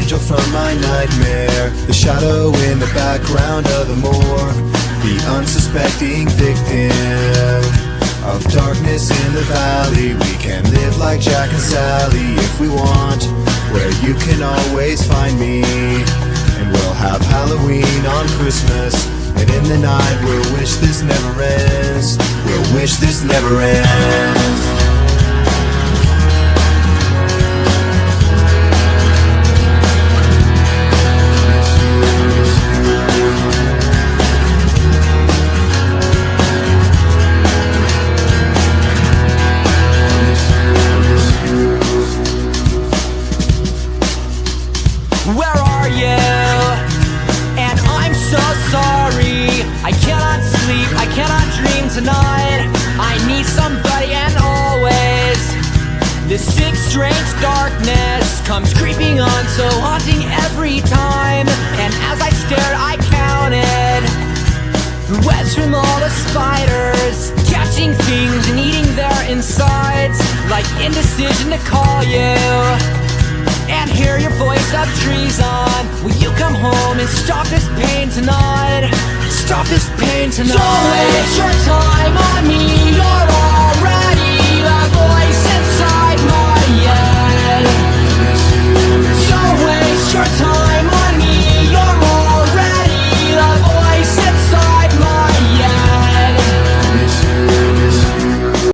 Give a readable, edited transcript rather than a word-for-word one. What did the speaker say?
angel from my nightmare, the shadow in the background of the moor, the unsuspecting victim of darkness in the valley. We can live like Jack and Sally if we want, where you can always find me. And we'll have Halloween on Christmas, and in the night we'll wish this never ends. We'll wish this never ends. Where are you? And I'm so sorry. I cannot sleep, I cannot dream tonight. I need somebody, and always this sick, strange darkness comes creeping on, so haunting every time. And as I stared, I counted webs from all the spiders, catching things and eating their insides, like indecision to call you and hear your voice of treason. Will you come home and stop this pain tonight? Stop this pain tonight. Don't waste your time on me, you're all